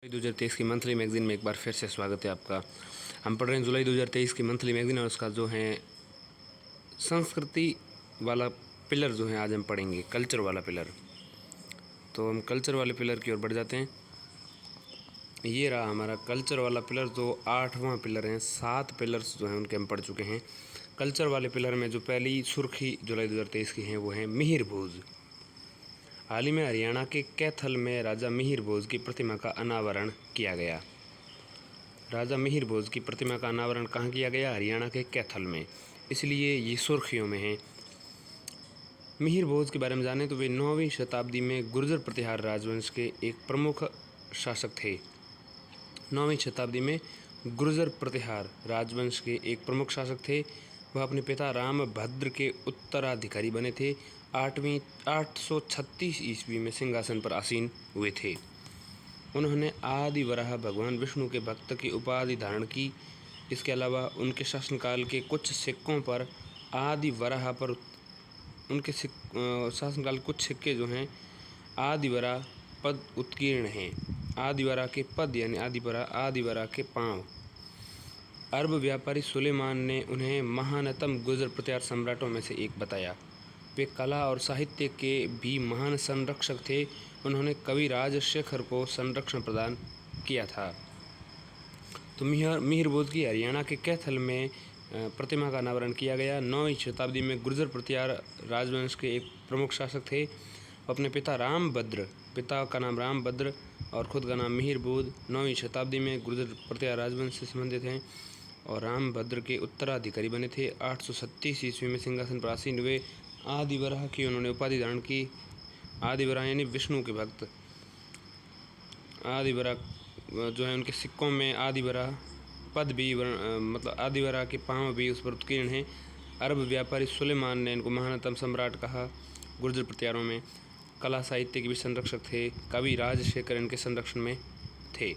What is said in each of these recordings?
जुलाई 2023 की monthly magazine में एक बार फिर से स्वागत है आपका। हम पढ़ रहे हैं जुलाई 2023 की मंथली मैगजीन और उसका जो है संस्कृति वाला पिलर जो है आज हम पढ़ेंगे, कल्चर वाला पिलर। तो हम कल्चर वाले पिलर की ओर बढ़ जाते हैं। ये रहा हमारा कल्चर वाला पिलर, जो 8वां पिलर है। 7 पिलर्स जो हैं उनके हम पढ़ चुके हैं। कल्चर वाले पिलर में जो पहली सुर्खी जुलाई 2023 की है वो है मिहिर भोज। हाल ही में हरियाणा के कैथल में राजा मिहिर भोज की प्रतिमा का अनावरण किया गया। राजा मिहिर भोज की प्रतिमा का अनावरण कहाँ किया गया? हरियाणा के कैथल में, इसलिए ये सुर्खियों में है। मिहिर भोज के बारे में जानें तो वे 9वीं शताब्दी में गुर्जर प्रतिहार राजवंश के एक प्रमुख शासक थे। 9वीं शताब्दी में गुर्जर प्रतिहार राजवंश के एक प्रमुख शासक थे। वह अपने पिता रामभद्र के उत्तराधिकारी बने थे। 836 ईस्वी में सिंहासन पर आसीन हुए थे। उन्होंने आदि वराह भगवान विष्णु के भक्त की उपाधि धारण की। इसके अलावा उनके शासनकाल के कुछ सिक्कों पर आदि वराह पर उनके शासनकाल कुछ सिक्के जो हैं आदि वराह पद उत्कीर्ण हैं। आदि वराह के पद यानी आदि वराह के पांव। अरब व्यापारी सुलेमान ने उन्हें महानतम गुर्जर प्रतिहार सम्राटों में से एक बताया। वे कला और साहित्य के भी महान संरक्षक थे। उन्होंने कवि राजशेखर को संरक्षण प्रदान किया था। तो मिहिर भोज की हरियाणा के कैथल में प्रतिमा का अनावरण किया गया। 9वीं शताब्दी में गुर्जर प्रतिहार राजवंश के एक प्रमुख शासक थे। अपने पिता का नाम रामभद्र और खुद का नाम मिहिर भोज 9वीं शताब्दी में गुर्जर प्रतिहार राजवंश से संबंधित हैं और रामभद्र के उत्तराधिकारी बने थे। 837 ईस्वी में सिंहासन पर आसीन हुए। आदि वराह की उन्होंने उपाधि धारण की। आदि वराह यानी विष्णु के भक्त। आदि वराह जो है उनके सिक्कों में आदि वराह पद भी मतलब आदि वराह के पांव भी उस पर उत्कीर्ण हैं। अरब व्यापारी सुलेमान ने इनको महानतम सम्राट कहा। गुर्जर प्रतिहारों में कला साहित्य के भी संरक्षक थे। कवि राजशेखर इनके संरक्षण में थे।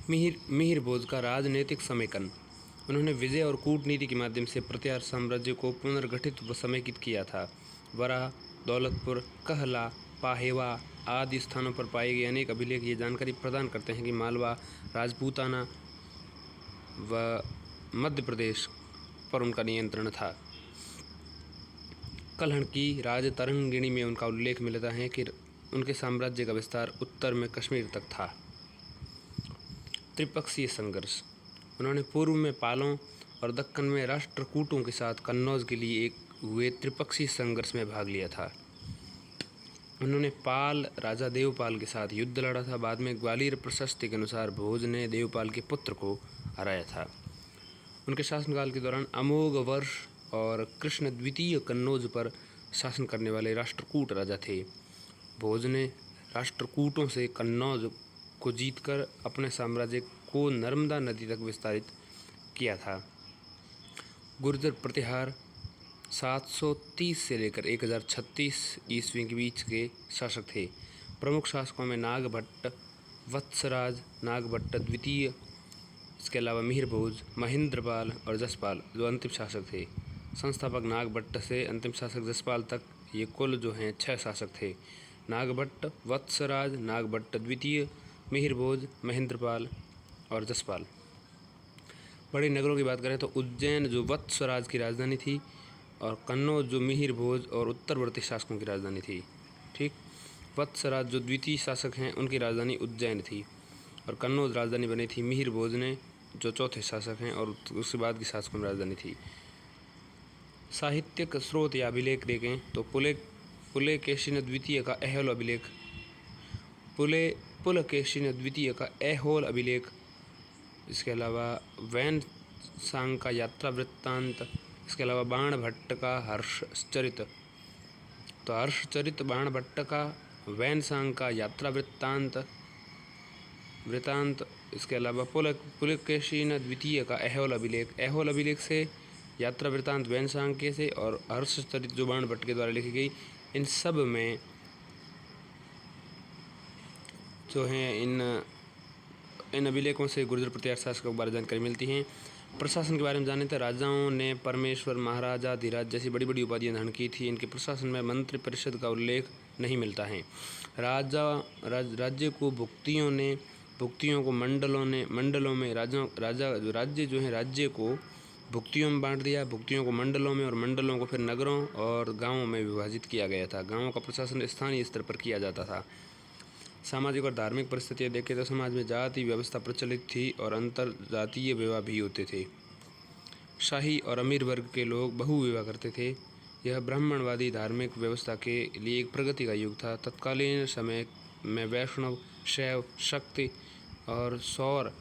मिहिर भोज का राजनीतिक समेकन। उन्होंने विजय और कूटनीति के माध्यम से प्रतिहार साम्राज्य को पुनर्गठित व समेकित किया था। वराह, दौलतपुर, कहला, पाहेवा आदि स्थानों पर पाए गए अनेक अभिलेख ये जानकारी प्रदान करते हैं कि मालवा, राजपूताना व मध्य प्रदेश पर उनका नियंत्रण था। कल्हण की राजतरंगिणी में उनका उल्लेख मिलता है कि उनके साम्राज्य का विस्तार उत्तर में कश्मीर तक था। त्रिपक्षीय संघर्ष। उन्होंने पूर्व में पालों और दक्कन में राष्ट्रकूटों के साथ कन्नौज के लिए एक हुए त्रिपक्षीय संघर्ष में भाग लिया था। उन्होंने पाल राजा देवपाल के साथ युद्ध लड़ा था। बाद में ग्वालियर प्रशस्ति के अनुसार भोज ने देवपाल के पुत्र को हराया था। उनके शासनकाल के दौरान अमोघ वर्ष और कृष्ण द्वितीय कन्नौज पर शासन करने वाले राष्ट्रकूट राजा थे। भोज ने राष्ट्रकूटों से कन्नौज को जीतकर अपने साम्राज्य को नर्मदा नदी तक विस्तारित किया था। गुर्जर प्रतिहार 730 से लेकर 1036 ईस्वी के बीच के शासक थे। प्रमुख शासकों में नागभट्ट, वत्सराज, नागभट्ट द्वितीय, इसके अलावा मिहिर भोज, महेंद्रपाल और जसपाल जो अंतिम शासक थे। संस्थापक नागभट्ट से अंतिम शासक जसपाल तक ये कुल जो हैं 6 शासक थे। नागभट्ट, वत्सराज, नागभट्ट द्वितीय, मिहिर भोज, महेंद्रपाल और जसपाल। बड़े नगरों की बात करें तो उज्जैन जो वत्सराज की राजधानी थी और कन्नौज जो मिहिर भोज और उत्तरवर्ती शासकों की राजधानी थी। ठीक, वत्सराज जो द्वितीय शासक हैं उनकी राजधानी उज्जैन थी और कन्नौज राजधानी बनी थी मिहिर भोज ने जो चौथे शासक हैं और उसके बाद की शासकों में राजधानी थी। साहित्यिक स्रोत या अभिलेख देखें तो पुलकेशिन द्वितीय का ऐहोल अभिलेख, पुलकेशिन द्वितीय का ऐहोल अभिलेख, इसके अलावा वैनसांग का यात्रा वृत्तांत, इसके अलावा बाणभट्ट का हर्षचरित। तो हर्षचरित बाणभट्ट का, वैनसांग का यात्रा वृत्तांत, इसके अलावा पुलकेशिन द्वितीय का ऐहोल अभिलेख से यात्रा वृत्तांत वैनसांग के से और हर्षचरित जो बाणभट्ट के द्वारा लिखी गई, इन सब में जो हैं इन अभिलेखों से गुर्जर प्रतिहार शासकों के बारे में जानकारी मिलती है। प्रशासन के बारे में जाने तो राजाओं ने परमेश्वर, महाराजा, धीराज जैसी बड़ी बड़ी उपाधियां धारण की थी। इनके प्रशासन में मंत्रि परिषद का उल्लेख नहीं मिलता है। राज्य को भुक्तियों को मंडलों में राज्य जो है राज्य को भुक्तियों में बांट दिया, भुक्तियों को मंडलों में और मंडलों को फिर नगरों और गांवों में विभाजित किया गया था। गांवों का प्रशासन स्थानीय स्तर पर किया जाता था। सामाजिक और धार्मिक परिस्थितियाँ देखें तो समाज में जाति व्यवस्था प्रचलित थी और अंतर जातीय विवाह भी होते थे। शाही और अमीर वर्ग के लोग बहुविवाह करते थे। यह ब्राह्मणवादी धार्मिक व्यवस्था के लिए एक प्रगति का युग था। तत्कालीन समय में वैष्णव, शैव, शक्ति और सौर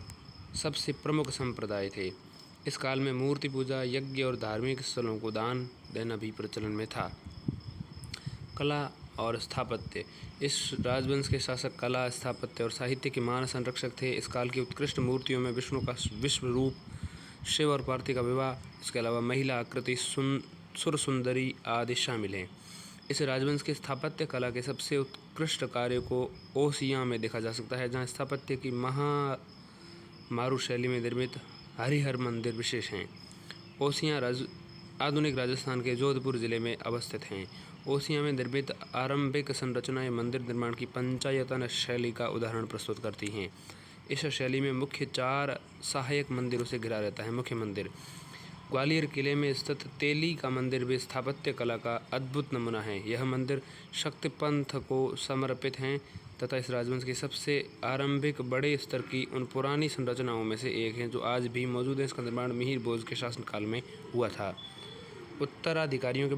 सबसे प्रमुख संप्रदाय थे। इस काल में मूर्ति पूजा, यज्ञ और धार्मिक स्थलों को दान देना भी प्रचलन में था। कला और स्थापत्य। इस राजवंश के शासक कला, स्थापत्य और साहित्य के महान संरक्षक थे। इस काल की उत्कृष्ट मूर्तियों में विष्णु का विश्व रूप, शिव और पार्वती का विवाह, इसके अलावा महिला आकृति, सुरसुंदरी आदि शामिल हैं। इस राजवंश के स्थापत्य कला के सबसे उत्कृष्ट कार्य को ओसियां में देखा जा सकता है, जहां स्थापत्य की मारू शैली में निर्मित हरिहर मंदिर विशेष हैं। ओसियां आधुनिक राजस्थान के जोधपुर जिले में अवस्थित हैं। ओसियां में निर्मित आरंभिक संरचनाएं मंदिर निर्माण की पंचायतन शैली का उदाहरण प्रस्तुत करती हैं। इस शैली में मुख्य 4 सहायक मंदिरों से घिरा रहता है। मुख्य मंदिर ग्वालियर किले में स्थित तेली का मंदिर भी स्थापत्य कला का अद्भुत नमूना है। यह मंदिर शक्ति पंथ को समर्पित हैं तथा इस राजवंश की सबसे आरंभिक बड़े स्तर की उन पुरानी संरचनाओं में से एक है जो आज भी मौजूद है। इसका निर्माण मिहिर भोज के शासनकाल में हुआ था। उत्तराधिकारियों के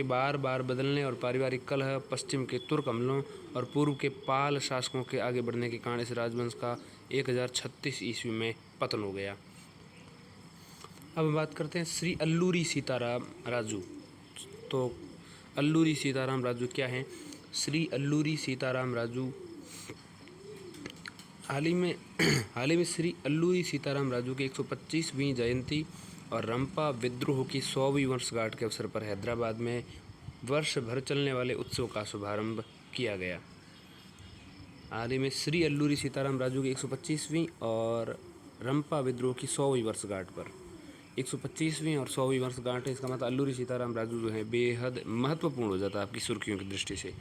बार बार बदलने और पारिवारिक कलह, पश्चिम के तुर्क हमलों और पूर्व के पाल शासकों के आगे बढ़ने के कारण इस राजवंश का 1036 ईस्वी में पतन हो गया। अब हम बात करते हैं श्री अल्लूरी सीताराम राजू। तो अल्लूरी सीताराम राजू क्या हैं? श्री अल्लूरी सीताराम राजू हाल ही में श्री अल्लूरी सीताराम राजू की 125वीं जयंती और रंपा विद्रोह की 100वीं वर्षगांठ के अवसर पर हैदराबाद में वर्ष भर चलने वाले उत्सव का शुभारंभ किया गया। हाल ही में श्री अल्लूरी सीताराम राजू की 125वीं और रंपा विद्रोह की 100वीं वर्षगांठ पर 125वीं और 100वीं वर्षगांठ है, इसका मतलब अल्लूरी सीताराम राजू जो है बेहद महत्वपूर्ण हो जाता है आपकी सुर्खियों की दृष्टि से।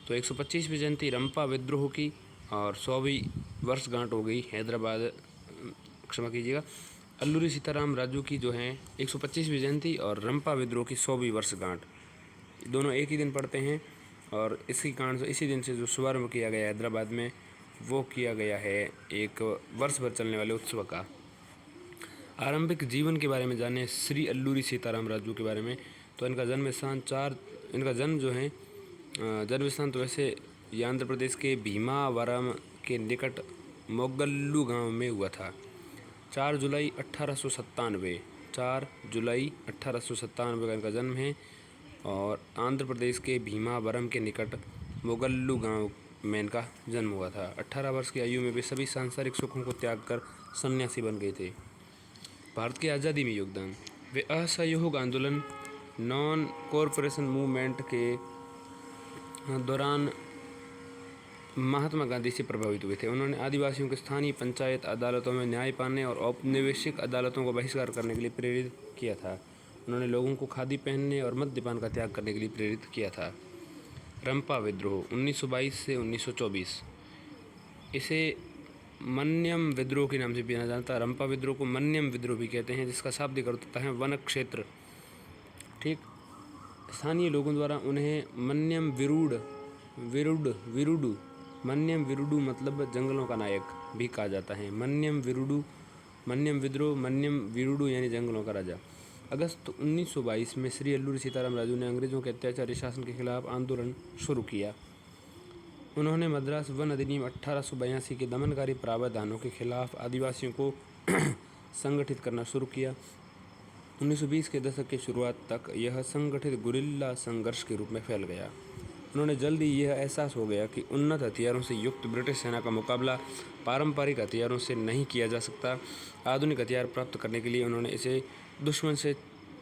तो 125वीं जयंती रंपा विद्रोह की और 100वीं वर्षगांठ हो गई हैदराबाद, क्षमा कीजिएगा, अल्लूरी सीताराम राजू की जो है 125वीं जयंती और रंपा विद्रोह की 100वीं वर्षगांठ, दोनों एक ही दिन पड़ते हैं। और इसी कारण से इसी दिन से जो शुभारंभ किया गया हैदराबाद में वो किया गया है एक वर्ष भर चलने वाले उत्सव का। आरंभिक जीवन के बारे में जाने श्री अल्लूरी सीताराम राजू के बारे में। तो इनका जन्म स्थान तो वैसे ये आंध्र प्रदेश के भीमावरम के निकट मोगल्लू गांव में हुआ था। 4 जुलाई 1897 का इनका जन्म है और आंध्र प्रदेश के भीमावरम के निकट मोगल्लू गांव में इनका जन्म हुआ था। 18 वर्ष की आयु में वे सभी सांसारिक सुखों को त्याग कर सन्यासी बन गए थे। भारत की आज़ादी में योगदान। वे असहयोग आंदोलन, नॉन कॉरपोरेशन मूवमेंट के दौरान महात्मा गांधी से प्रभावित हुए थे। उन्होंने आदिवासियों को स्थानीय पंचायत अदालतों में न्याय पाने और औपनिवेशिक अदालतों को बहिष्कार करने के लिए प्रेरित किया था। उन्होंने लोगों को खादी पहनने और मद्यपान का त्याग करने के लिए प्रेरित किया था। रंपा विद्रोह 1922 से 1924, इसे मन्यम विद्रोह के नाम से भी जाना जाता है। रंपा विद्रोह को मन्यम विद्रोह भी कहते हैं, जिसका शाब्दिक अर्थ होता है वन क्षेत्र। ठीक, स्थानीय लोगों द्वारा उन्हें मन्यम विरुडू मतलब जंगलों का नायक भी कहा जाता है। मन्यम विरुडू यानी जंगलों का राजा। अगस्त 1922 में श्री अल्लूरी सीताराम राजू ने अंग्रेजों के अत्याचारी शासन के खिलाफ आंदोलन शुरू किया। उन्होंने मद्रास वन अधिनियम 1882 के दमनकारी प्रावधानों के खिलाफ आदिवासियों को संगठित करना शुरू किया। 1920 के दशक की शुरुआत तक यह संगठित गुरिल्ला संघर्ष के रूप में फैल गया। उन्होंने जल्द ही यह एहसास हो गया कि उन्नत हथियारों से युक्त ब्रिटिश सेना का मुकाबला पारंपरिक हथियारों से नहीं किया जा सकता। आधुनिक हथियार प्राप्त करने के लिए उन्होंने इसे दुश्मन से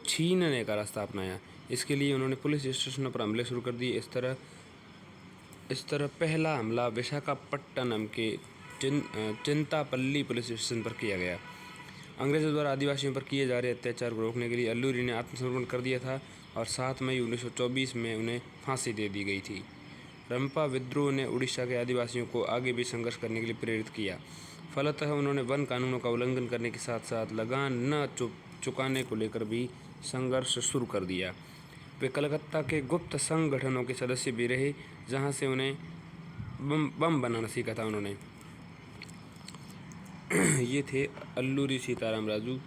छीनने का रास्ता अपनाया। इसके लिए उन्होंने पुलिस स्टेशनों पर हमले शुरू कर दिए। इस तरह पहला हमला विशाखापट्टनम के चिंतापल्ली पुलिस स्टेशन पर किया गया। अंग्रेजों द्वारा आदिवासियों पर किए जा रहे अत्याचार को रोकने के लिए अल्लूरी ने आत्मसमर्पण कर दिया था। और 7 मई 1924 में उन्हें फांसी दे दी गई थी। रंपा विद्रोह ने उड़ीसा के आदिवासियों को आगे भी संघर्ष करने के लिए प्रेरित किया। फलतः उन्होंने वन कानूनों का उल्लंघन करने के साथ साथ लगान न चुकाने को लेकर भी संघर्ष शुरू कर दिया। वे कलकत्ता के गुप्त संगठनों के सदस्य भी रहे, जहां से उन्हें बम बनाना सीखा था उन्होंने। ये थे अल्लूरी सीताराम राजू।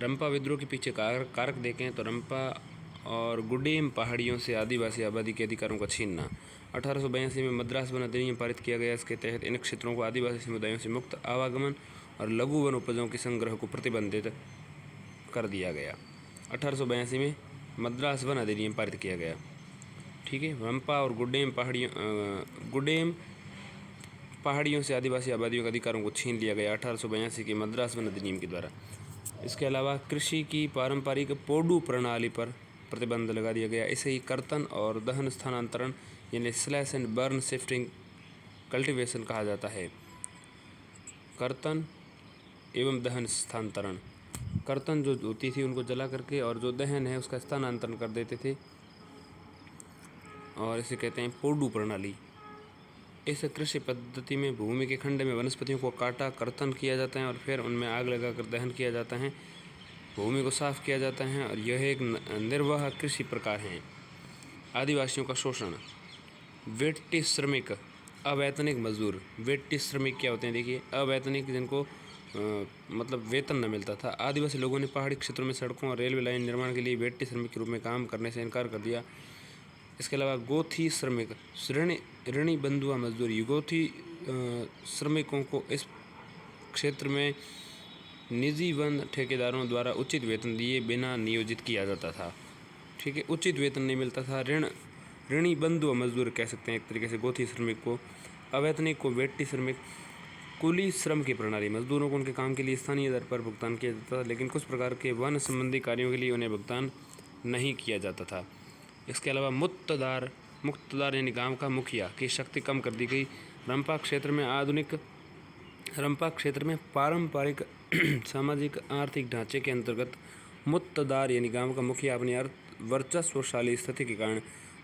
रंपा विद्रोह के पीछे कारक देखें तो रंपा और गुडेम पहाड़ियों से आदिवासी आबादी के अधिकारों का छीनना। 1882 में मद्रास वन अधिनियम पारित किया गया। इसके तहत इन क्षेत्रों को आदिवासी समुदायों से मुक्त आवागमन और लघु वन उपजों के संग्रह को प्रतिबंधित कर दिया गया। 1882 में मद्रास वन अधिनियम पारित किया गया। ठीक है। रंपा और गुडेम पहाड़ियों से आदिवासी आबादियों के अधिकारों को छीन लिया गया 1882 के मद्रास वन अधिनियम के द्वारा। इसके अलावा कृषि की पारंपरिक पोडू प्रणाली पर प्रतिबंध लगा दिया गया। इसे ही कर्तन और दहन स्थानांतरण यानी slash and burn shifting cultivation कहा जाता है। कर्तन एवं दहन स्थानांतरण। कर्तन जो होती थी उनको जला करके, और जो दहन है उसका स्थानांतरण कर देते थे, और इसे कहते हैं पोडू प्रणाली। इस कृषि पद्धति में भूमि के खंड में वनस्पतियों को काटा, कर्तन किया जाता है और फिर उनमें आग लगाकर दहन किया जाता है। भूमि को साफ किया जाता है और यह एक निर्वाह कृषि प्रकार है। आदिवासियों का शोषण। वेट्टी श्रमिक, अवैतनिक मजदूर। वेट्टी श्रमिक क्या होते हैं? देखिए, अवैतनिक जिनको मतलब वेतन न मिलता था। आदिवासी लोगों ने पहाड़ी क्षेत्रों में सड़कों और रेलवे लाइन निर्माण के लिए वेट्टी श्रमिक के रूप में काम करने से इनकार कर दिया। इसके अलावा गोथी श्रमिक, ऋणी बंधुआ मजदूरी। गोथी श्रमिकों को इस क्षेत्र में निजी वन ठेकेदारों द्वारा उचित वेतन दिए बिना नियोजित किया जाता था। ठीक है, उचित वेतन नहीं मिलता था। ऋणी बंधुआ मजदूर कह सकते हैं एक तरीके से गोथी श्रमिक को। अवैतनिक को वेट्टी श्रमिक। कुली श्रम की प्रणाली। मजदूरों को उनके काम के लिए स्थानीय दर पर भुगतान किया जाता था, लेकिन कुछ प्रकार के वन संबंधी कार्यों के लिए उन्हें भुगतान नहीं किया जाता था। इसके अलावा मुक्तदार यानी गांव का मुखिया की शक्ति कम कर दी गई। रंपा क्षेत्र में पारंपरिक सामाजिक आर्थिक ढांचे के अंतर्गत मुक्तदार यानी गांव का मुखिया अपनी वर्चस्वशाली स्थिति के कारण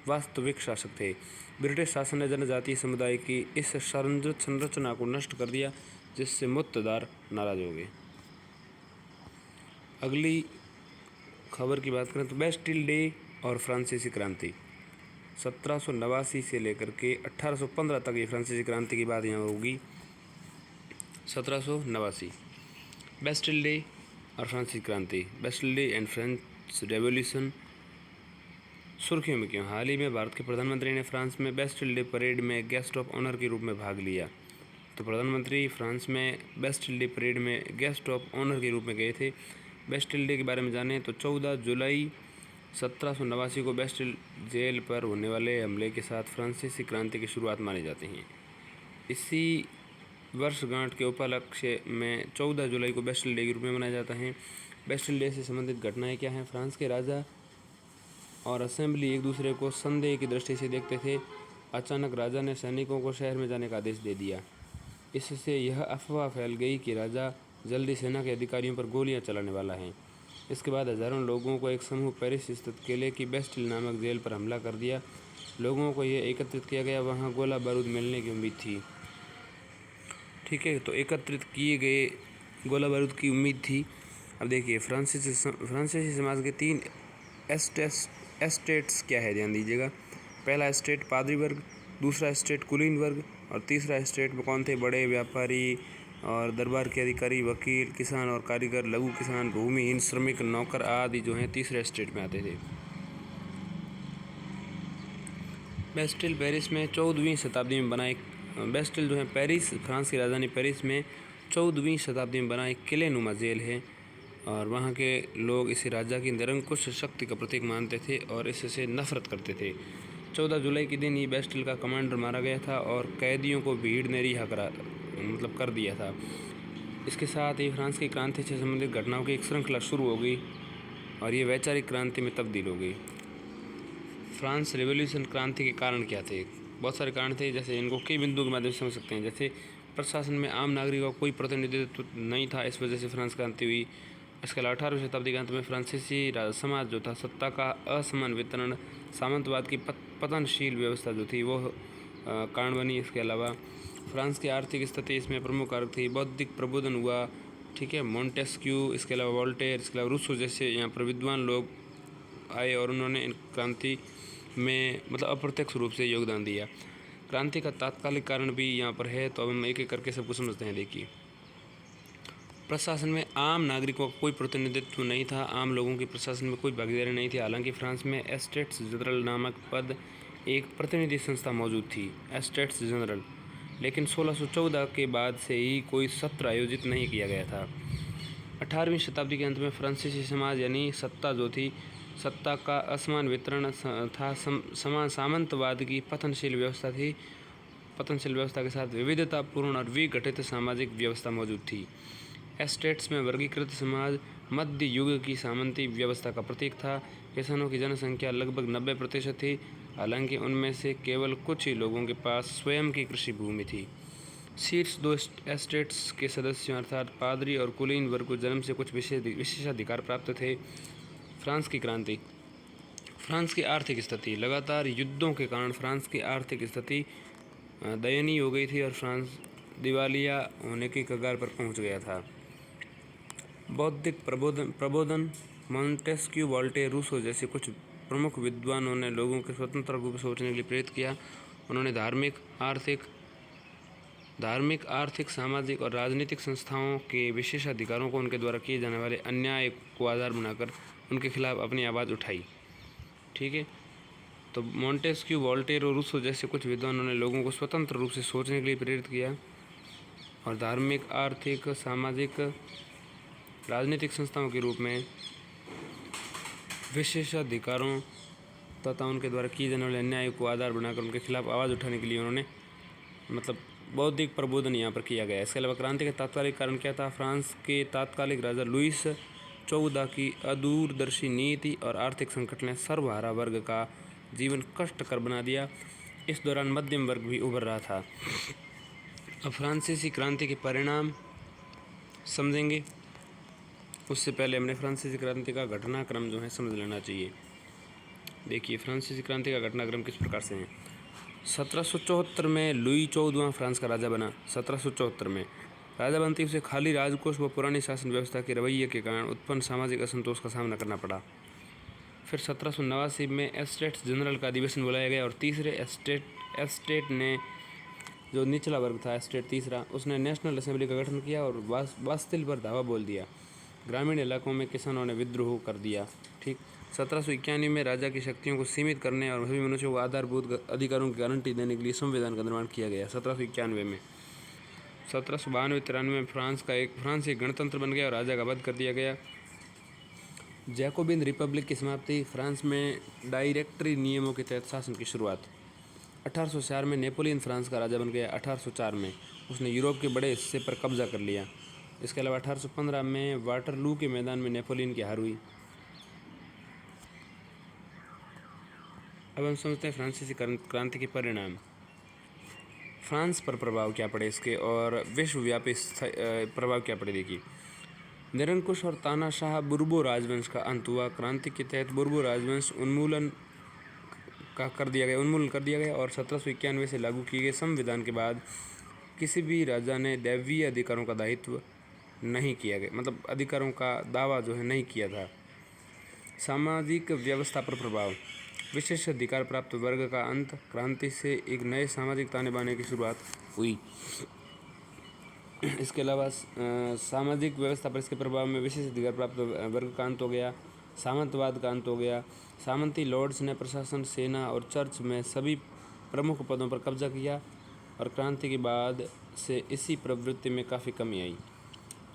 वास्तविक शासक थे। ब्रिटिश शासन ने जनजातीय समुदाय की इस संरचना को नष्ट कर दिया, जिससे मुक्तदार नाराज हो गए। अगली खबर की बात करें तो बेस्टिल डे और फ्रांसीसी क्रांति। 1789 से लेकर के 1815 तक ये फ्रांसीसी क्रांति की बात यहाँ होगी। 1789 बेस्टिल डे और फ्रांसीसी क्रांति। Bastille day and French revolution सुर्खियों में क्यों? हाल ही में भारत के प्रधानमंत्री ने फ्रांस में बेस्टिल डे परेड में गेस्ट ऑफ ऑनर के रूप में भाग लिया। तो प्रधानमंत्री फ्रांस में बेस्टिल डे परेड में गेस्ट ऑफ ऑनर के रूप में गए थे। बेस्टिल डे के बारे में जानें तो 14 जुलाई 1789 को बेस्टिल जेल पर होने वाले हमले के साथ फ्रांसीसी क्रांति की शुरुआत माने जाते हैं। इसी वर्षगांठ के उपलक्ष्य में 14 जुलाई को बेस्टिल डे के रूप में मनाया जाता है। बेस्टिल डे से संबंधित घटनाएं क्या हैं? फ्रांस के राजा और असेंबली एक दूसरे को संदेह की दृष्टि से देखते थे। अचानक राजा ने सैनिकों को शहर में जाने का आदेश दे दिया। इससे यह अफवाह फैल गई कि राजा जल्दी सेना के अधिकारियों पर गोलियां चलाने वाला है। इसके बाद हजारों लोगों को एक समूह पेरिस स्थित किले की बेस्टिल नामक जेल पर हमला कर दिया। लोगों को यह एकत्रित किया गया, वहां गोला बारूद मिलने की उम्मीद थी। ठीक है, तो एकत्रित किए गए गोला बारूद की उम्मीद थी। अब देखिए, फ्रांसीसी समाज के 3 एस्टेट्स क्या है, ध्यान दीजिएगा। पहला एस्टेट पादरी वर्ग, दूसरा एस्टेट कुलीन वर्ग और तीसरा एस्टेट में कौन थे? बड़े व्यापारी और दरबार के अधिकारी, वकील, किसान और कारीगर, लघु किसान, भूमिहीन, श्रमिक, नौकर आदि जो हैं तीसरे एस्टेट में आते थे। बेस्टिल पेरिस में 14वीं शताब्दी में बना एक बेस्टिल जो है पेरिस, फ्रांस की राजधानी पेरिस में 14वीं शताब्दी में बना एक किले नुमा जेल है, और वहाँ के लोग इसे राजा की निरंकुश शक्ति का प्रतीक मानते थे और इससे नफरत करते थे। 14 जुलाई के दिन ही बेस्टिल का कमांडर मारा गया था और कैदियों को भीड़ ने रिहा कर दिया था। इसके साथ ही फ्रांस की क्रांति से संबंधित घटनाओं की एक श्रृंखला शुरू हो गई और ये वैचारिक क्रांति में तब्दील हो गई। फ्रांस रेवोल्यूशन क्रांति के कारण क्या थे? बहुत सारे कारण थे, जैसे इनको कई बिंदुओं के माध्यम से समझ सकते हैं। जैसे प्रशासन में आम नागरिकों का कोई प्रतिनिधित्व नहीं था, इस वजह से फ्रांस क्रांति हुई। इसके अलावा 18वीं शताब्दी के अंत में फ्रांसीसी समाज जो था सत्ता का असमान वितरण, सामंतवाद की पतनशील व्यवस्था जो थी वो कारण बनी। इसके अलावा फ्रांस की आर्थिक स्थिति इसमें प्रमुख कारक थी। बौद्धिक प्रबोधन हुआ, ठीक है, मोंटेस्क्यू, इसके अलावा वोल्टेयर, इसके अलावा रूसो जैसे यहाँ पर विद्वान लोग आए और उन्होंने इन क्रांति में मतलब अप्रत्यक्ष रूप से योगदान दिया। क्रांति का तात्कालिक कारण भी यहाँ पर है, तो अब हम एक एक करके सबको समझते हैं। देखिए, प्रशासन में आम नागरिकों का कोई प्रतिनिधित्व नहीं था, आम लोगों की प्रशासन में कोई भागीदारी नहीं थी। हालांकि फ्रांस में एस्टेट्स जनरल नामक पद एक प्रतिनिधि संस्था मौजूद थी, एस्टेट्स जनरल, लेकिन 1614 के बाद से ही कोई सत्र आयोजित नहीं किया गया था। 18वीं शताब्दी के अंत में फ्रांसीसी समाज यानी सत्ता जो थी, सत्ता का असमान वितरण था, सामंतवाद की पतनशील व्यवस्था थी, पतनशील व्यवस्था के साथ विविधतापूर्ण और विघटित सामाजिक व्यवस्था मौजूद थी। एस्टेट्स में वर्गीकृत समाज मध्य युग की सामंती व्यवस्था का प्रतीक था। किसानों की जनसंख्या लगभग 90% थी, हालांकि उनमें से केवल कुछ ही लोगों के पास स्वयं की कृषि भूमि थी। शीर्ष दो एस्टेट्स के सदस्यों अर्थात पादरी और कुलीन वर्ग को जन्म से कुछ विशेषाधिकार प्राप्त थे। फ्रांस की क्रांति। फ्रांस की आर्थिक स्थिति। लगातार युद्धों के कारण फ्रांस की आर्थिक स्थिति दयनीय हो गई थी और फ्रांस दिवालिया होने की कगार पर पहुंच गया था। बौद्धिक प्रबोधन मोंटेस्क्यू, वोल्टेयर, रूसो जैसे कुछ प्रमुख विद्वानों ने लोगों को स्वतंत्र रूप से सोचने के लिए प्रेरित किया। उन्होंने धार्मिक, आर्थिक, सामाजिक और राजनीतिक संस्थाओं के विशेषाधिकारों को उनके द्वारा किए जाने वाले अन्याय को आधार बनाकर उनके खिलाफ अपनी आवाज़ उठाई। ठीक है, तो मोंटेस्क्यू, वोल्टेयर और रूसो जैसे कुछ विद्वानों ने लोगों को स्वतंत्र रूप से सोचने के लिए प्रेरित किया और धार्मिक, आर्थिक, सामाजिक, राजनीतिक संस्थाओं के रूप में विशेषाधिकारों तथा उनके द्वारा किए जाने वाले अन्याय को आधार बनाकर उनके खिलाफ आवाज़ उठाने के लिए उन्होंने मतलब बौद्धिक प्रबोधन यहाँ पर किया गया। इसके अलावा क्रांति का तात्कालिक कारण क्या था? फ्रांस के तात्कालिक राजा लुईस 14 की अदूरदर्शी नीति और आर्थिक संकट ने सर्वहारा वर्ग का जीवन कष्टकर बना दिया। इस दौरान मध्यम वर्ग भी उभर रहा था। अब फ्रांसीसी क्रांति के परिणाम समझेंगे, उससे पहले हमने फ्रांसीसी क्रांति का घटनाक्रम जो है समझ लेना चाहिए। देखिए, फ्रांसीसी क्रांति का घटनाक्रम किस प्रकार से है। 1774 में लुई 14वां फ्रांस का राजा बना। 1774 में राजा बनते ही उसे खाली राजकोष व पुरानी शासन व्यवस्था के रवैये के कारण उत्पन्न सामाजिक असंतोष का सामना करना पड़ा। फिर 1789 में एस्टेट्स जनरल का अधिवेशन बुलाया गया और तीसरे एस्टेट ने, जो निचला वर्ग था एस्टेट तीसरा, उसने नेशनल असेंबली का गठन किया और बास्तिल पर धावा बोल दिया। ग्रामीण इलाकों में किसानों ने विद्रोह कर दिया। ठीक, 1791 में राजा की शक्तियों को सीमित करने और सभी मनुष्यों को आधारभूत अधिकारों की गारंटी देने के लिए संविधान का निर्माण किया गया 1791 में। 1792-93 में फ्रांस एक गणतंत्र बन गया और राजा का वध कर दिया गया। जैकोबिन रिपब्लिक की समाप्ति। फ्रांस में डायरेक्टरी नियमों के तहत शासन की शुरुआत। 1804 में नेपोलियन फ्रांस का राजा बन गया। 1804 में उसने यूरोप के बड़े हिस्से पर कब्जा कर लिया। इसके अलावा 1815 में वाटरलू के मैदान में नेपोलियन की हार हुई। अब हम समझते हैं फ्रांसीसी क्रांति के परिणाम। फ्रांस पर प्रभाव क्या पड़े इसके और विश्वव्यापी प्रभाव क्या पड़े। देखिए, निरंकुश और तानाशाह बुर्बो राजवंश का अंत हुआ। क्रांति के तहत बुर्बो राजवंश उन्मूलन कर दिया गया और 1791 से लागू किए गए संविधान के बाद किसी भी राजा ने दैवीय अधिकारों का दायित्व नहीं किया गया, मतलब अधिकारों का दावा जो है नहीं किया था। सामाजिक व्यवस्था पर प्रभाव। विशेष अधिकार प्राप्त वर्ग का अंत। क्रांति से एक नए सामाजिक ताने बाने की शुरुआत हुई। इसके अलावा सामाजिक व्यवस्था पर इसके प्रभाव में विशेष अधिकार प्राप्त वर्ग का अंत हो गया, सामंतवाद का अंत हो गया। सामंती लॉर्ड्स ने प्रशासन, सेना और चर्च में सभी प्रमुख पदों पर कब्जा किया और क्रांति के बाद से इसी प्रवृत्ति में काफ़ी कमी आई।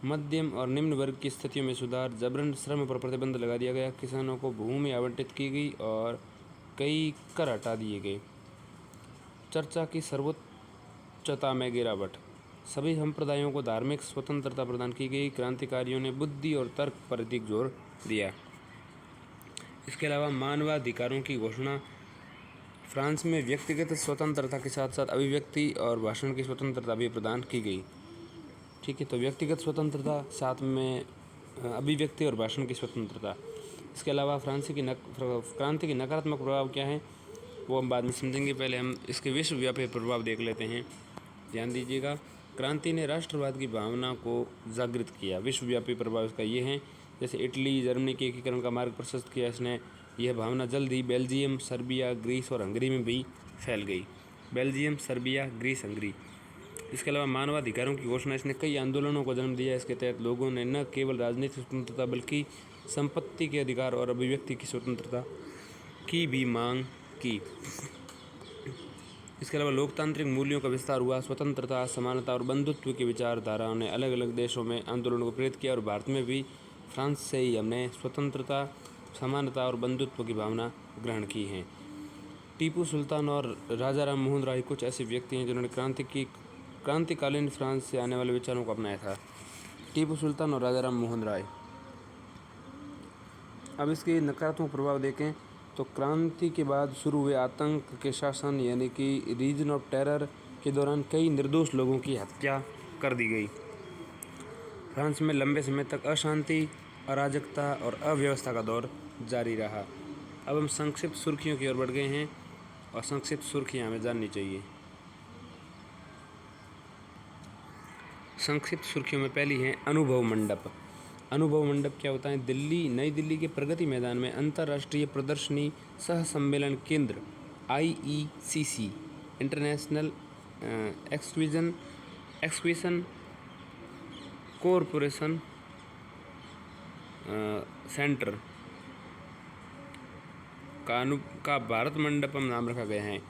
मध्यम और निम्न वर्ग की स्थितियों में सुधार। जबरन श्रम पर प्रतिबंध लगा दिया गया। किसानों को भूमि आवंटित की गई और कई कर हटा दिए गए। चर्चा की सर्वोच्चता में गिरावट। सभी संप्रदायों को धार्मिक स्वतंत्रता प्रदान की गई। क्रांतिकारियों ने बुद्धि और तर्क पर अधिक जोर दिया। इसके अलावा मानवाधिकारों की घोषणा। फ्रांस में व्यक्तिगत स्वतंत्रता के साथ साथ अभिव्यक्ति और भाषण की स्वतंत्रता भी प्रदान की गई। ठीक है, तो व्यक्तिगत स्वतंत्रता, साथ में अभिव्यक्ति और भाषण की स्वतंत्रता। इसके अलावा क्रांति के नकारात्मक प्रभाव क्या हैं वो हम बाद में समझेंगे। पहले हम इसके विश्वव्यापी प्रभाव देख लेते हैं। ध्यान दीजिएगा, क्रांति ने राष्ट्रवाद की भावना को जागृत किया। विश्वव्यापी प्रभाव इसका ये हैं, जैसे इटली, जर्मनी के एकीकरण का मार्ग प्रशस्त किया इसने। यह भावना जल्द ही बेल्जियम, सर्बिया, ग्रीस और हंगरी में भी फैल गई। Belgium, Serbia, Greece, Hungary. इसके अलावा मानवाधिकारों की घोषणा, इसने कई आंदोलनों को जन्म दिया। इसके तहत लोगों ने न केवल राजनीतिक स्वतंत्रता बल्कि संपत्ति के अधिकार और अभिव्यक्ति की स्वतंत्रता की भी मांग की। इसके अलावा लोकतांत्रिक मूल्यों का विस्तार हुआ। स्वतंत्रता, समानता और बंधुत्व की विचारधाराओं ने अलग अलग देशों में आंदोलनों को प्रेरित किया और भारत में भी फ्रांस से ही हमने स्वतंत्रता, समानता और बंधुत्व की भावना ग्रहण की है। टीपू सुल्तान और राजा राम मोहन राय कुछ ऐसे व्यक्ति हैं जिन्होंने क्रांतिकालीन फ्रांस से आने वाले विचारों को अपनाया था। टीपू सुल्तान और राजा राम मोहन राय। अब इसके नकारात्मक प्रभाव देखें तो क्रांति के बाद शुरू हुए आतंक के शासन यानी कि रीजन ऑफ टेरर के दौरान कई निर्दोष लोगों की हत्या कर दी गई। फ्रांस में लंबे समय तक अशांति, अराजकता और अव्यवस्था का दौर जारी रहा। अब हम संक्षिप्त सुर्खियों की ओर बढ़ गए हैं और संक्षिप्त सुर्खियां हमें जाननी चाहिए। संक्षिप्त सुर्खियों में पहली है अनुभव मंडप। अनुभव मंडप क्या होता है? नई दिल्ली के प्रगति मैदान में अंतर्राष्ट्रीय प्रदर्शनी सह सम्मेलन केंद्र IECC इंटरनेशनल एक्सक्विशन कॉरपोरेशन सेंटर का भारत मंडपम नाम रखा गया है।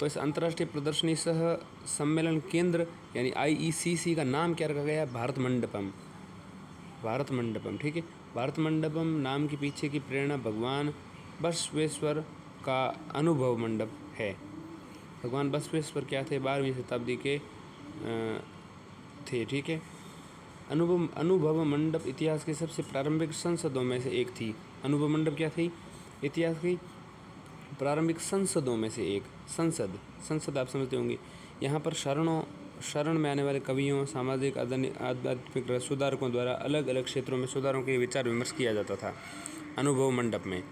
तो इस अंतर्राष्ट्रीय प्रदर्शनी सह सम्मेलन केंद्र यानी IECC का नाम क्या रखा गया है? भारत मंडपम। भारत मंडपम, ठीक है। भारत मंडपम नाम के पीछे की प्रेरणा भगवान बसवेश्वर का अनुभव मंडप है। भगवान बसवेश्वर क्या थे? 12वीं शताब्दी के थे, ठीक है। अनुभव मंडप इतिहास की सबसे प्रारंभिक संसदों में से एक थी। अनुभव मंडप क्या थी? इतिहास की प्रारंभिक संसदों में से एक। संसद आप समझते होंगे। यहाँ पर शरण में आने वाले कवियों, सामाजिक आध्यात्मिक सुधारकों द्वारा अलग अलग क्षेत्रों में सुधारों के विचार विमर्श किया जाता था अनुभव मंडप में,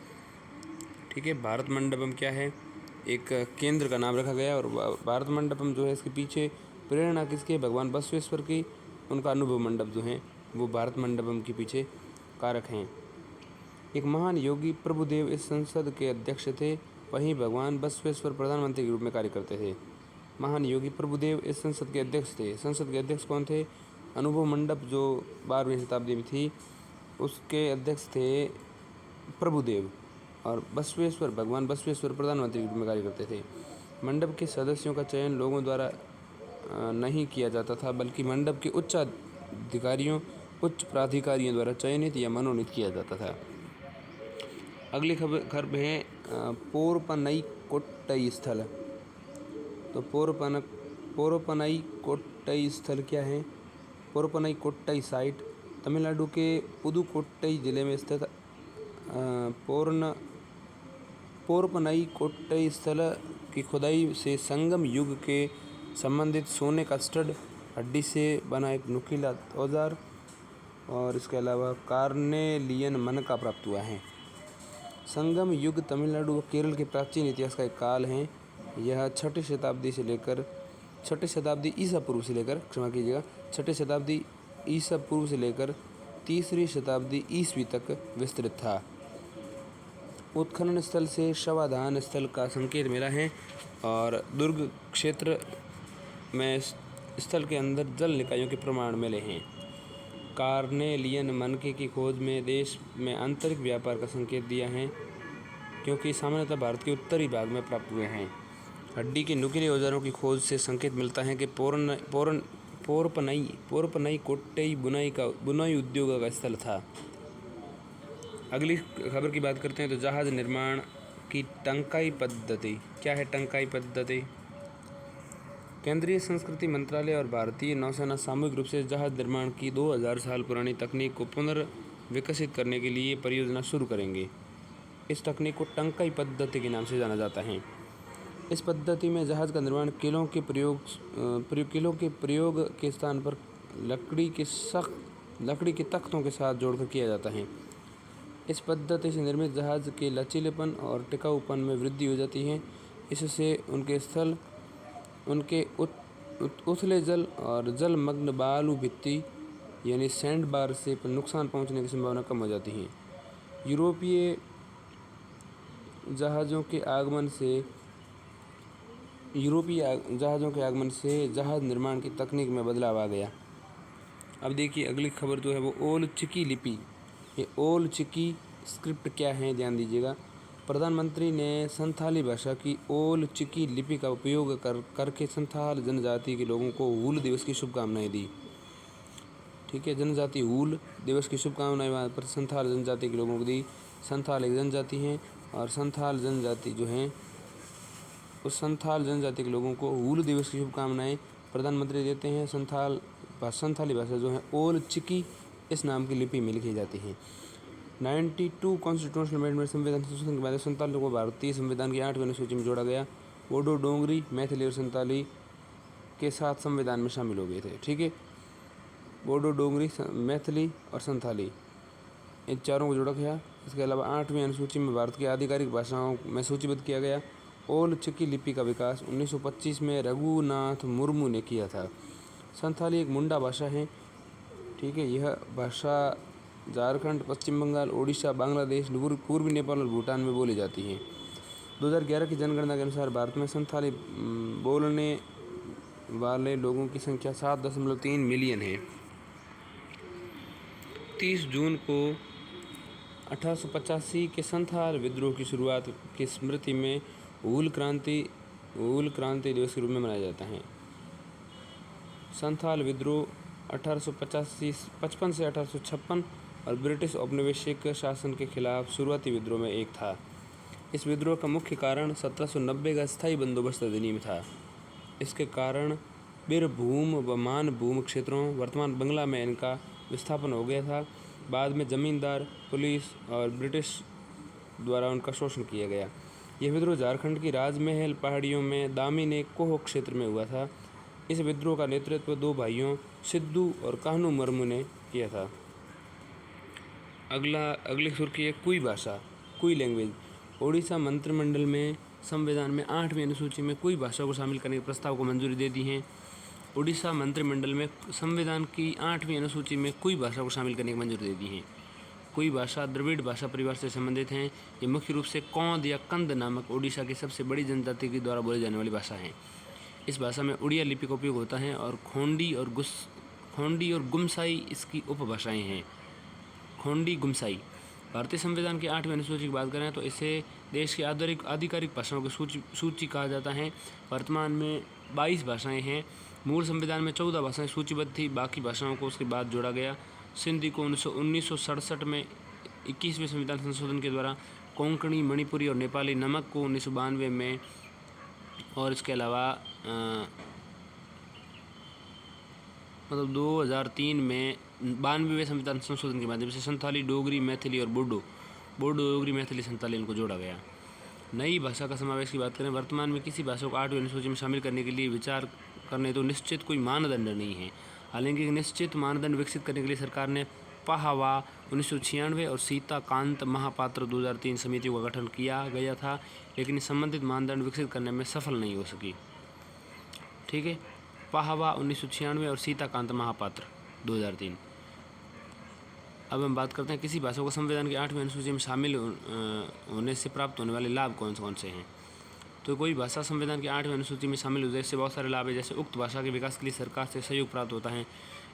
ठीक है। भारत मंडपम क्या है? एक केंद्र का नाम रखा गया और भारत मंडपम जो है इसके पीछे प्रेरणा किसके? भगवान बसवेश्वर की। उनका अनुभव मंडप जो है वो भारत मंडपम के पीछे कारक हैं। एक महान योगी प्रभुदेव इस संसद के अध्यक्ष थे, वहीं भगवान बसवेश्वर प्रधानमंत्री के रूप में कार्य करते थे। महान योगी प्रभुदेव इस संसद के अध्यक्ष थे। संसद के अध्यक्ष कौन थे? अनुभव मंडप जो 12वीं शताब्दी में थी उसके अध्यक्ष थे प्रभुदेव और भगवान बसवेश्वर प्रधानमंत्री के रूप में कार्य करते थे। मंडप के सदस्यों का चयन लोगों द्वारा नहीं किया जाता था बल्कि मंडप के उच्च प्राधिकारियों द्वारा चयनित या मनोनीत किया जाता था। अगली खबर है पोरपनई कोट्टई स्थल। तो पोरपनई कोट्टई स्थल क्या है? पोरपनई कोट्टई साइट तमिलनाडु के पुदुकोट्टई जिले में स्थित पोरपनई कोट्टई स्थल की खुदाई से संगम युग के संबंधित सोने का स्टड, हड्डी से बना एक नुकीला औजार और इसके अलावा कार्नेलियन मनका प्राप्त हुआ है। संगम युग तमिलनाडु व केरल के प्राचीन इतिहास का एक काल है। यह 6ठी शताब्दी ईसा पूर्व से लेकर 6ठी शताब्दी ईसा पूर्व से लेकर 3री शताब्दी ईस्वी तक विस्तृत था। उत्खनन स्थल से शवाधान स्थल का संकेत मिला है और दुर्ग क्षेत्र में स्थल के अंदर जल निकायों के प्रमाण मिले हैं। कार्नेलियन मनके की खोज में देश में आंतरिक व्यापार का संकेत दिया है क्योंकि सामान्यतः भारत के उत्तरी भाग में प्राप्त हुए हैं। हड्डी के नुकीले औजारों की खोज से संकेत मिलता है कि पोरपनई कोट्टई बुनाई उद्योग का स्थल था। अगली खबर की बात करते हैं तो जहाज निर्माण की टंकाई पद्धति। क्या है टंकाई पद्धति? केंद्रीय संस्कृति मंत्रालय और भारतीय नौसेना सामूहिक रूप से जहाज निर्माण की 2000 साल पुरानी तकनीक को पुनर्विकसित करने के लिए परियोजना शुरू करेंगे। इस तकनीक को टंकाई पद्धति के नाम से जाना जाता है। इस पद्धति में जहाज का निर्माण किलों के प्रयोग के स्थान पर लकड़ी के सख्त लकड़ी के तख्तों के साथ जोड़कर किया जाता है। इस पद्धति से निर्मित जहाज के लचीलेपन और टिकाऊपन में वृद्धि हो जाती है। इससे उनके उथले जल और जलमग्न बालू भित्ति यानी सैंड बार से नुकसान पहुंचने की संभावना कम हो जाती है। यूरोपीय जहाज़ों के आगमन से जहाज़ निर्माण की तकनीक में बदलाव आ गया। अब देखिए अगली खबर जो है वो ओल चिकी लिपि। ये ओल चिकी स्क्रिप्ट क्या है, ध्यान दीजिएगा। प्रधानमंत्री ने संथाली भाषा की ओल चिकी लिपि का उपयोग करके संथाल जनजाति के लोगों को हूल दिवस की शुभकामनाएं दी। ठीक है, जनजाति हूल दिवस की शुभकामनाएं वहाँ पर संथाल जनजाति के लोगों को दी। संथाल एक जनजाति हैं और संथाल जनजाति जो हैं उस संथाल जनजाति के लोगों को हूल दिवस की शुभकामनाएं प्रधानमंत्री देते हैं। संथाली भाषा जो है ओल चिकी इस नाम की लिपि में लिखी जाती है। 92 कॉन्स्टिट्यूशनल अमेंडमेंट संविधान संशोधन के बाद संथाल को भारतीय संविधान की 8वीं अनुसूची में जोड़ा गया। बोडो, डोंगरी, मैथिली और संथाली के साथ संविधान में शामिल हो गए थे। ठीक है, बोडो, डोंगरी, मैथिली और संथाली इन चारों को जोड़ा गया। इसके अलावा 8वीं अनुसूची में भारत की आधिकारिक भाषाओं में सूचीबद्ध किया गया। ओल चिकी लिपि का विकास 1925 में रघुनाथ मुर्मू ने किया था। संथाली एक मुंडा भाषा है। ठीक है, यह भाषा झारखंड, पश्चिम बंगाल, ओडिशा, बांग्लादेश, पूर्वी नेपाल और भूटान में बोली जाती है। 2011 की जनगणना के अनुसार भारत में संथाली बोलने वाले लोगों की संख्या 7.3 मिलियन है। 30 जून को 1885 के संथाल विद्रोह की शुरुआत की स्मृति में हूल क्रांति दिवस के रूप में मनाया जाता है। संथाल विद्रोह 1855 से 1856 और ब्रिटिश औपनिवेशिक शासन के खिलाफ शुरुआती विद्रोह में एक था। इस विद्रोह का मुख्य कारण 1790 का स्थायी बंदोबस्त अधिनियम था। इसके कारण बीरभूम व मानभूम क्षेत्रों वर्तमान बंगला में इनका विस्थापन हो गया था। बाद में जमींदार, पुलिस और ब्रिटिश द्वारा उनका शोषण किया गया। यह विद्रोह झारखंड की राजमहल पहाड़ियों में दामिनी कोह क्षेत्र में हुआ था। इस विद्रोह का नेतृत्व 2 भाइयों सिद्धू और कान्हू मुर्मू ने किया था। अगली सुर्खी है कुई भाषा, कुई लैंग्वेज। ओडिशा मंत्रिमंडल में संविधान में 8वीं अनुसूची में कुई भाषा को शामिल करने के प्रस्ताव को मंजूरी दे दी है। ओडिशा मंत्रिमंडल में संविधान की 8वीं अनुसूची में कुई भाषा को शामिल करने की मंजूरी दे दी है। कुई भाषा द्रविड़ भाषा परिवार से संबंधित हैं। ये मुख्य रूप से कौंद या कंद नामक ओडिशा की सबसे बड़ी जनजाति के द्वारा बोली जाने वाली भाषा है। इस भाषा में उड़िया लिपि का उपयोग होता है और खोंडी और गुमसाई इसकी उपभाषाएं हैं। खोंडी, गुमसाई। भारतीय संविधान की 8वीं अनुसूची की बात करें तो इसे देश की आधिकारिक भाषाओं की सूची कहा जाता है। वर्तमान में 22 भाषाएं हैं। मूल संविधान में 14 भाषाएं सूचीबद्ध थी, बाकी भाषाओं को उसके बाद जोड़ा गया। सिंधी को 1967 में 21वें संविधान संशोधन के द्वारा, कोंकणी, मणिपुरी और नेपाली नमक को 1992 में, और इसके अलावा 2003 में 92वें संविधान संशोधन के माध्यम से संथाली, डोगरी, मैथिली और बोडो, डोगरी, मैथिली, संथाली इनको जोड़ा गया। नई भाषा का समावेश की बात करें, वर्तमान में किसी भाषा को 8वीं अनुसूची में शामिल करने के लिए विचार करने तो निश्चित कोई मानदंड नहीं है। हालांकि निश्चित मानदंड विकसित करने के लिए सरकार ने पाहवा 1996 और सीताकांत महापात्र 2003 समितियों का गठन किया गया था, लेकिन संबंधित मानदंड विकसित करने में सफल नहीं हो सकी। ठीक है, पाहवा 1996 और सीताकांत महापात्र 2003। अब हम बात करते हैं किसी भाषा को संविधान की 8वीं अनुसूची में शामिल होने से प्राप्त होने वाले लाभ कौन कौन से हैं। तो कोई भाषा संविधान की 8वीं अनुसूची में शामिल हो जाने से बहुत सारे लाभ है, जैसे उक्त भाषा के विकास के लिए सरकार से सहयोग प्राप्त होता है।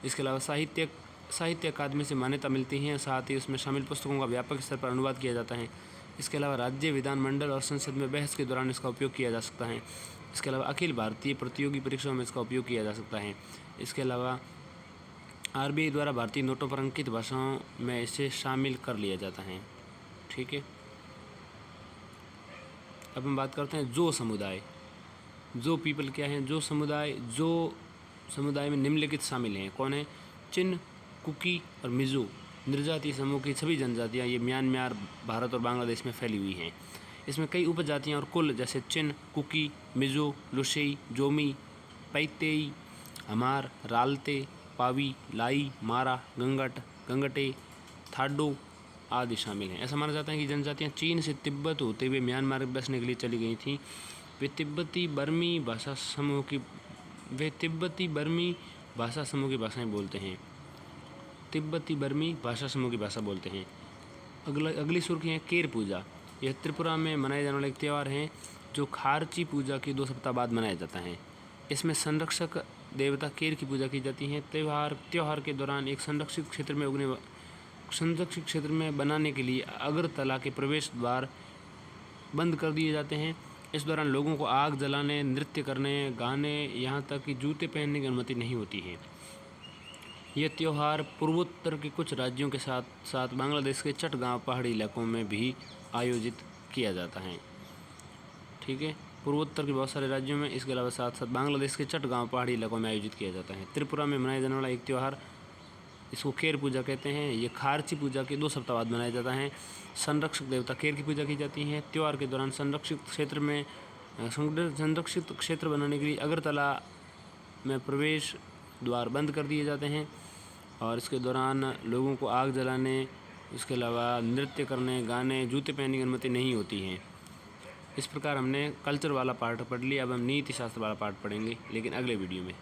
इसके अलावा साहित्य अकादमी से मान्यता मिलती है, साथ ही उसमें शामिल पुस्तकों का व्यापक स्तर पर अनुवाद किया जाता है। इसके अलावा राज्य विधानमंडल और संसद में बहस के दौरान इसका उपयोग किया जा सकता है। इसके अलावा अखिल भारतीय प्रतियोगी परीक्षाओं में इसका उपयोग किया जा सकता है। इसके अलावा RBI द्वारा भारतीय नोटों पर अंकित भाषाओं में इसे शामिल कर लिया जाता है। ठीक है, अब हम बात करते हैं जो समुदाय। जो पीपल क्या हैं? जो समुदाय में निम्नलिखित शामिल हैं। कौन है? चिन, कुकी और मिज़ो निर्जातीय समूह की सभी जनजातियाँ ये म्यांमार, भारत और बांग्लादेश में फैली हुई हैं। इसमें कई उपजातियाँ और कुल जैसे चिन, कुकी, मिज़ो, लुशेई, जोमी, पैतेई, हमार, रालते, पावी, लाई, मारा, गंगट, गंगटे, थाडो आदि शामिल हैं। ऐसा माना जाता है कि जनजातियाँ चीन से तिब्बत होते हुए म्यांमार में बसने के लिए चली गई थीं। वे तिब्बती बर्मी भाषा समूह की भाषाएं बोलते हैं। तिब्बती बर्मी भाषा समूह की भाषा बोलते हैं। अगली सुर्खी है केर पूजा। यह त्रिपुरा में मनाए जाने वाला एक त्यौहार है जो खारची पूजा के 2 सप्ताह बाद मनाया जाता है। इसमें संरक्षक देवता केर की पूजा की जाती है। त्यौहार के दौरान एक संरक्षित क्षेत्र में बनाने के लिए अगरतला के प्रवेश द्वार बंद कर दिए जाते हैं। इस दौरान लोगों को आग जलाने, नृत्य करने, गाने, यहाँ तक कि जूते पहनने की अनुमति नहीं होती है। यह त्यौहार पूर्वोत्तर के कुछ राज्यों के साथ साथ बांग्लादेश के चटगांव पहाड़ी इलाकों में भी आयोजित किया जाता है। ठीक है, पूर्वोत्तर के बहुत सारे राज्यों में, इसके अलावा साथ साथ बांग्लादेश के चटगांव पहाड़ी इलाकों में आयोजित किया जाता है। त्रिपुरा में मनाया जाने वाला एक त्यौहार, इसको केर पूजा कहते हैं। ये खारची पूजा के 2 सप्ताह बाद मनाया जाता है। संरक्षक देवता केर की पूजा की जाती है। त्यौहार के दौरान संरक्षित क्षेत्र बनाने के लिए अगरतला में प्रवेश द्वार बंद कर दिए जाते हैं और इसके दौरान लोगों को आग जलाने, इसके अलावा नृत्य करने, गाने, जूते पहनने की अनुमति नहीं होती है। इस प्रकार हमने कल्चर वाला पार्ट पढ़ लिया। अब हम नीति शास्त्र वाला पार्ट पढ़ेंगे, लेकिन अगले वीडियो में।